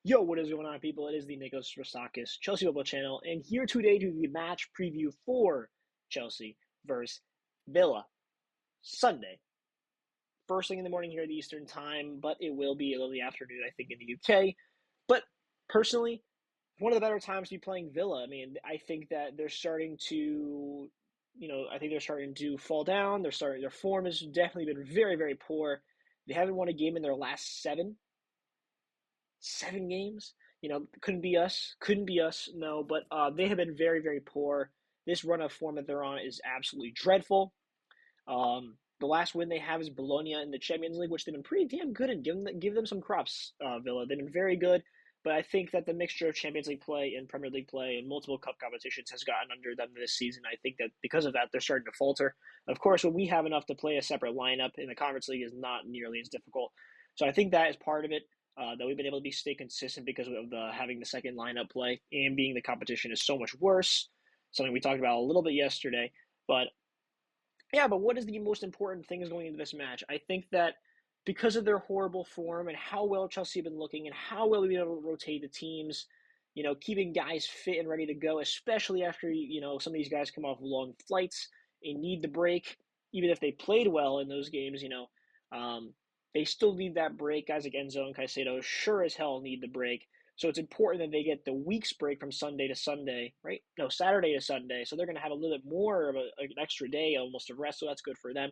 Yo, what is going on, people? It is the Nicholas Rosakis Chelsea Football Channel, and here today to the match preview for Chelsea versus Villa Sunday. First thing in the morning here at the Eastern Time, but it will be a little in the afternoon, I think, in the UK. But personally, one of the better times to be playing Villa. I mean, I think that they're starting to, I think they're starting to fall down. Their form has definitely been very, very poor. They haven't won a game in their last seven games. Couldn't be us. Couldn't be us. No, but they have been very, very poor. This run of form that they're on is absolutely dreadful. The last win they have is Bologna in the Champions League, which they've been pretty damn good at. Give them some props, Villa. They've been very good, but I think that the mixture of Champions League play and Premier League play and multiple cup competitions has gotten under them this season. I think that because of that, they're starting to falter. Of course, when we have enough to play a separate lineup in the Conference League is not nearly as difficult. So I think that is part of it. That we've been able to stay consistent because of having the second lineup play and being the competition is so much worse. Something we talked about a little bit yesterday. But yeah, but what is the most important things going into this match? I think that because of their horrible form and how well Chelsea have been looking and how well we've been able to rotate the teams, keeping guys fit and ready to go, especially after, some of these guys come off long flights and need the break, even if they played well in those games, they still need that break. Guys like Enzo and Caicedo sure as hell need the break. So it's important that they get the week's break from Sunday to Sunday, right? No, Saturday to Sunday. So they're going to have a little bit more of an extra day almost of rest. So that's good for them.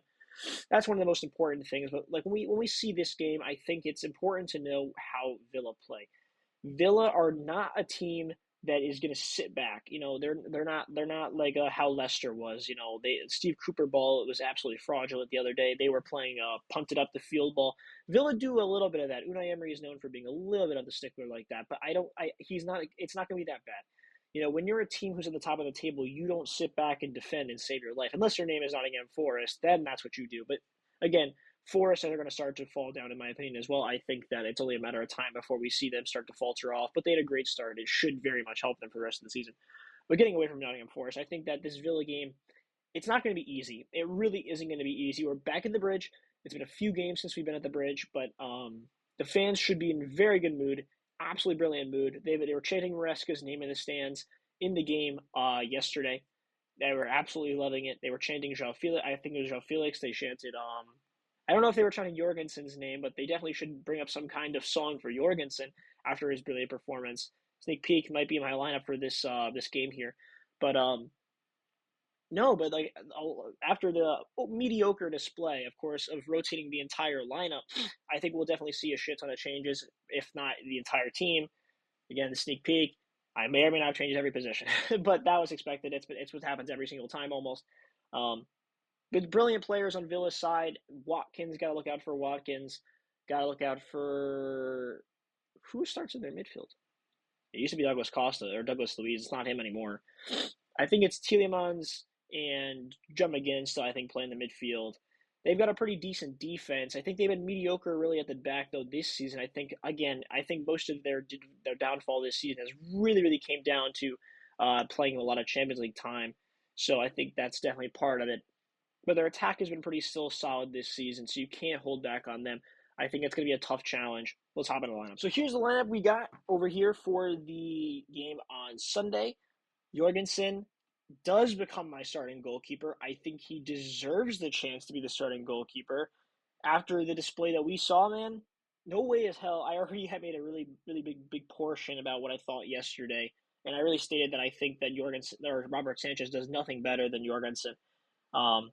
That's one of the most important things. But like when we see this game, I think it's important to know how Villa play. Villa are not a team that is going to sit back. They're not like how Leicester was. Steve Cooper ball was absolutely fraudulent the other day. They were playing punted up the field ball. Villa do a little bit of that. Unai Emery is known for being a little bit of the stickler like that, but he's not. It's not going to be that bad. When you're a team who's at the top of the table, you don't sit back and defend and save your life. Unless your name is Nottingham Forest, then that's what you do. But again, Forest are going to start to fall down, in my opinion, as well. I think that it's only a matter of time before we see them start to falter off. But they had a great start. It should very much help them for the rest of the season. But getting away from Nottingham Forest, I think that this Villa game, it's not going to be easy. It really isn't going to be easy. We're back in the bridge. It's been a few games since we've been at the bridge, but the fans should be in very good mood, absolutely brilliant mood. They were chanting Maresca's name in the stands in the game yesterday. They were absolutely loving it. They were chanting João Felix. I think it was João Felix. They chanted I don't know if they were chanting Jorgensen's name, but they definitely should bring up some kind of song for Jorgensen after his brilliant performance. Sneak peek might be in my lineup for this game here, but no, but like after the mediocre display, of course, of rotating the entire lineup, I think we'll definitely see a shit ton of changes, if not the entire team. Again, the sneak peek. I may or may not have changed every position, but that was expected. It's what happens every single time almost. Um, but brilliant players on Villa's side. Watkins, got to look out for Watkins. Got to look out for who starts in their midfield. It used to be Douglas Costa or Douglas Luiz. It's not him anymore. I think it's Tielemans and John McGinn still, I think, playing the midfield. They've got a pretty decent defense. I think they've been mediocre really at the back though this season. I think most of their downfall this season has really really came down to playing a lot of Champions League time. So I think that's definitely part of it. But their attack has been pretty still solid this season, so you can't hold back on them. I think it's going to be a tough challenge. Let's hop into the lineup. So here's the lineup we got over here for the game on Sunday. Jorgensen does become my starting goalkeeper. I think he deserves the chance to be the starting goalkeeper. After the display that we saw, man, no way as hell. I already had made a really, really big portion about what I thought yesterday. And I really stated that I think that Jorgensen or Robert Sanchez does nothing better than Jorgensen. Um,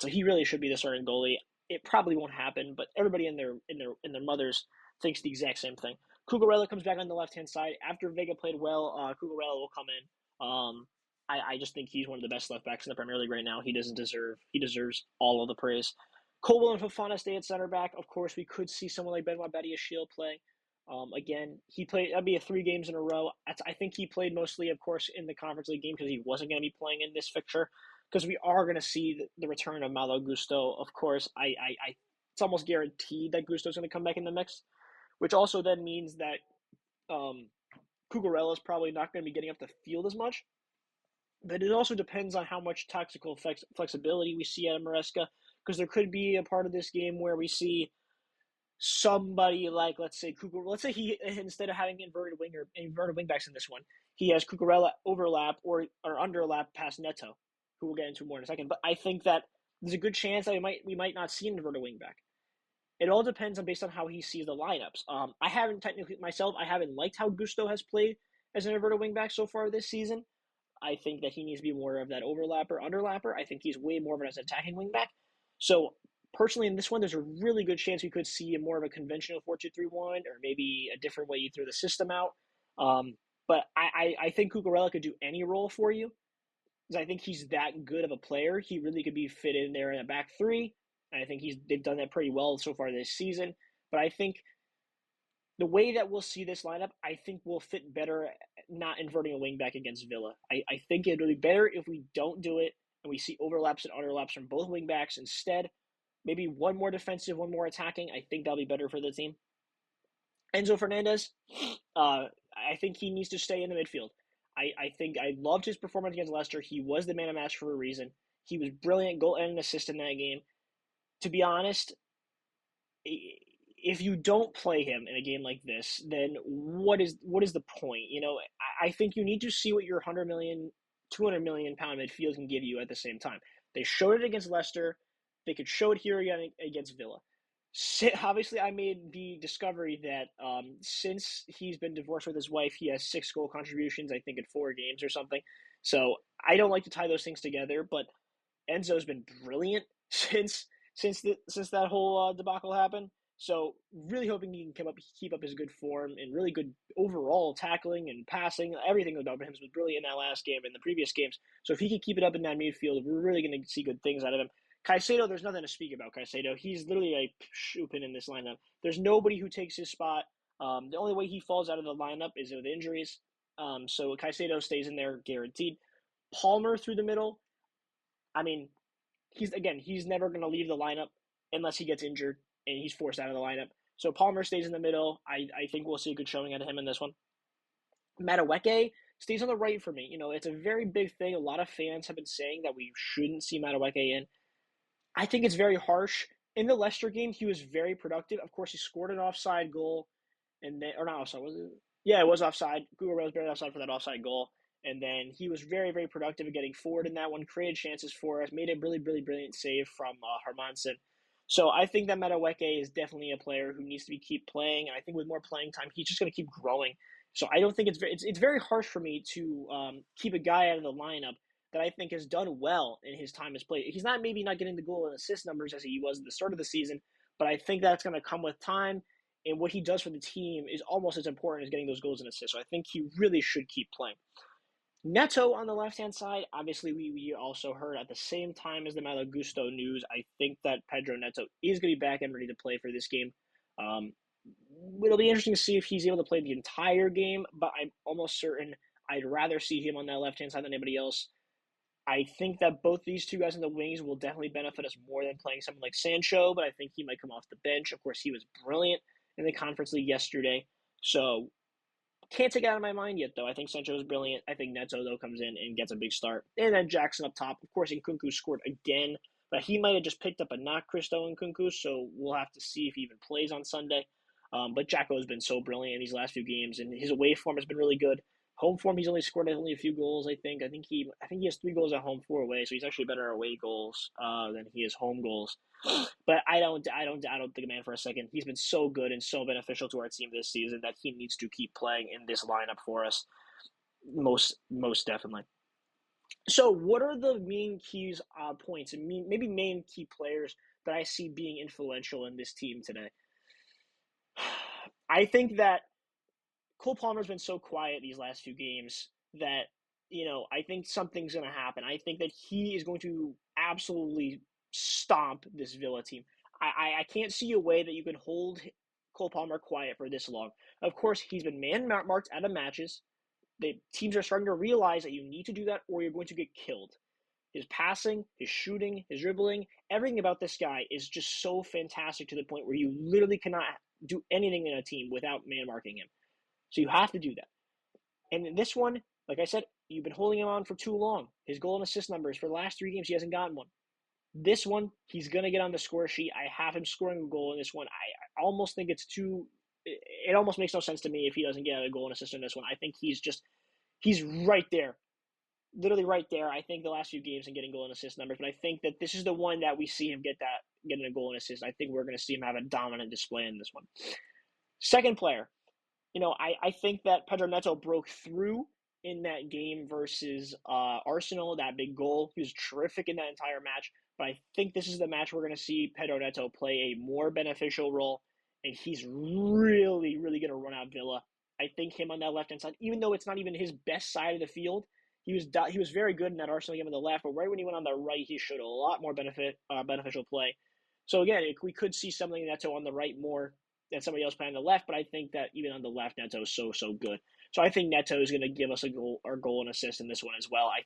so he really should be the starting goalie. It probably won't happen, but everybody in their mothers thinks the exact same thing. Cucurella comes back on the left hand side after Vega played well. Cucurella will come in. I just think he's one of the best left backs in the Premier League right now. He deserves all of the praise. Colwell and Fofana stay at center back. Of course, we could see someone like Benoit Badiashile play. Again, he played. That'd be 3 games in a row. I think he played mostly, of course, in the Conference League game because he wasn't going to be playing in this fixture. Because we are going to see the return of Malo Gusto. Of course, it's almost guaranteed that Gusto's going to come back in the mix, which also then means that um, Cucurella is probably not going to be getting up the field as much. But it also depends on how much tactical flexibility we see out of Maresca, because there could be a part of this game where we see somebody like, let's say Cucurella. Let's say he, instead of having inverted wingbacks in this one, he has Cucurella overlap or underlap past Neto, who we'll get into more in a second. But I think that there's a good chance that we might not see an inverted wingback. It all depends on based on how he sees the lineups. I haven't technically myself. I haven't liked how Gusto has played as an inverted wingback so far this season. I think that he needs to be more of that overlapper, underlapper. I think he's way more of an attacking wingback. So personally, in this one, there's a really good chance we could see more of a conventional 4-2-3-1, or maybe a different way you throw the system out. But I think Cucurella could do any role for you because I think he's that good of a player. He really could be fit in there in a back three. And I think they've done that pretty well so far this season. But I think the way that we'll see this lineup, I think will fit better not inverting a wing back against Villa. I think it would be better if we don't do it and we see overlaps and underlaps from both wing backs instead. Maybe one more defensive, one more attacking. I think that'll be better for the team. Enzo Fernandez, I think he needs to stay in the midfield. I think I loved his performance against Leicester. He was the man of match for a reason. He was brilliant, goal and an assist in that game. To be honest, if you don't play him in a game like this, then what is the point? I think you need to see what your 100 million, 200 million pound midfield can give you at the same time. They showed it against Leicester. They could show it here again against Villa. Obviously, I made the discovery that since he's been divorced with his wife, he has 6 goal contributions, I think, in 4 games or something. So I don't like to tie those things together, but Enzo's been brilliant since that whole debacle happened. So really hoping he can keep up his good form and really good overall tackling and passing. Everything about him was brilliant in that last game and the previous games. So if he can keep it up in that midfield, we're really going to see good things out of him. Caicedo, there's nothing to speak about Caicedo. He's literally a shoe-pin in this lineup. There's nobody who takes his spot. The only way he falls out of the lineup is with injuries. So Caicedo stays in there guaranteed. Palmer through the middle. I mean, he's never going to leave the lineup unless he gets injured and he's forced out of the lineup. So Palmer stays in the middle. I think we'll see a good showing out of him in this one. Madueke stays on the right for me. It's a very big thing. A lot of fans have been saying that we shouldn't see Madueke in. I think it's very harsh. In the Leicester game, he was very productive. Of course, he scored an offside goal, and then or not offside, was it? Yeah, it was offside. Google was barely offside for that offside goal. And then he was very, very productive at getting forward in that one, created chances for us, made a really, really brilliant save from Hermansen. So I think that Madueke is definitely a player who needs to keep playing, and I think with more playing time, he's just going to keep growing. So I don't think it's very harsh for me to keep a guy out of the lineup that I think has done well in his time as played. He's maybe not getting the goal and assist numbers as he was at the start of the season, but I think that's going to come with time. And what he does for the team is almost as important as getting those goals and assists. So I think he really should keep playing. Neto on the left-hand side, obviously we also heard at the same time as the Malo Gusto news, I think that Pedro Neto is going to be back and ready to play for this game. It'll be interesting to see if he's able to play the entire game, but I'm almost certain I'd rather see him on that left-hand side than anybody else. I think that both these two guys in the wings will definitely benefit us more than playing someone like Sancho, but I think he might come off the bench. Of course, he was brilliant in the Conference League yesterday, so can't take it out of my mind yet, though. I think Sancho is brilliant. I think Neto, though, comes in and gets a big start. And then Jackson up top. Of course, Nkunku scored again, but he might have just picked up a knock, Christo Nkunku, so we'll have to see if he even plays on Sunday. But Jacko has been so brilliant in these last few games, and his away form has been really good. Home form, he's only scored a few goals. I think he has 3 goals at home, 4 away, so he's actually better away goals than he is home goals. But I don't think the man for a second. He's been so good and so beneficial to our team this season that he needs to keep playing in this lineup for us. Most definitely. So, what are the main keys, points, and maybe main key players that I see being influential in this team today? I think that Cole Palmer's been so quiet these last few games that, I think something's going to happen. I think that he is going to absolutely stomp this Villa team. I can't see a way that you can hold Cole Palmer quiet for this long. Of course, he's been man-marked out of matches. The teams are starting to realize that you need to do that or you're going to get killed. His passing, his shooting, his dribbling, everything about this guy is just so fantastic to the point where you literally cannot do anything in a team without man-marking him. So you have to do that. And in this one, like I said, you've been holding him on for too long. His goal and assist numbers for the last 3 games, he hasn't gotten one. This one, he's going to get on the score sheet. I have him scoring a goal in this one. I almost think it's too. It almost makes no sense to me if he doesn't get a goal and assist in this one. I think he's right there, literally right there. I think the last few games and getting goal and assist numbers, but I think that this is the one that we see him getting a goal and assist. I think we're going to see him have a dominant display in this one. Second player, I think that Pedro Neto broke through in that game versus Arsenal, that big goal. He was terrific in that entire match. But I think this is the match we're going to see Pedro Neto play a more beneficial role, and he's really, really going to run out Villa. I think him on that left hand side, even though it's not even his best side of the field, he was very good in that Arsenal game on the left. But right when he went on the right, he showed a lot more beneficial play. So again, we could see something Neto on the right more than somebody else playing on the left, but I think that even on the left, Neto is so good. So I think Neto is going to give us a goal or goal and assist in this one as well. I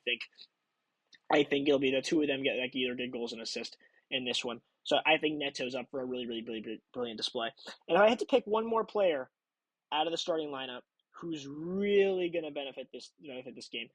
think it'll be the two of them get like either get goals and assist in this one. So I think Neto's up for a really, really, really brilliant display. And if I had to pick one more player out of the starting lineup who's really going to benefit this game,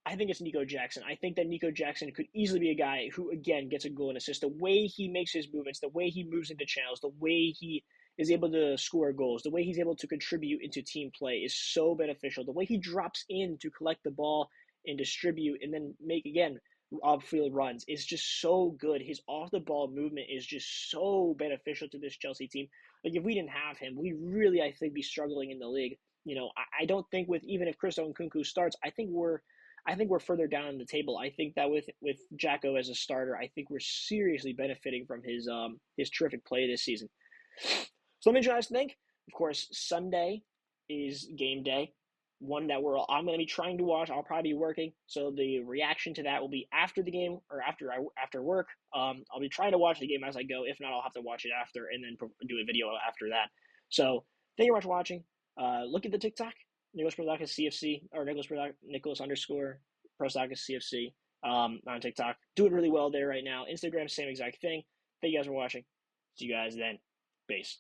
I think it's Nico Jackson. I think that Nico Jackson could easily be a guy who, again, gets a goal and assist. The way he makes his movements, the way he moves into channels, the way he is able to score goals, the way he's able to contribute into team play is so beneficial. The way he drops in to collect the ball and distribute and then make, again, off-field runs is just so good. His off-the-ball movement is just so beneficial to this Chelsea team. Like, if we didn't have him, we really, I think, be struggling in the league. I don't think even if Christo Nkunku starts, I think we're further down in the table. I think that with Jacko as a starter, I think we're seriously benefiting from his terrific play this season. So let me know what you guys think. Of course, Sunday is game day, one that I'm going to be trying to watch. I'll probably be working, so the reaction to that will be after the game or after work. I'll be trying to watch the game as I go. If not, I'll have to watch it after and then do a video after that. So thank you very much for watching. Look at the TikTok. Nicholas Prostakis CFC or Nicholas underscore Prostakis CFC on TikTok. Doing really well there right now. Instagram, same exact thing. Thank you guys for watching. See you guys then. Peace.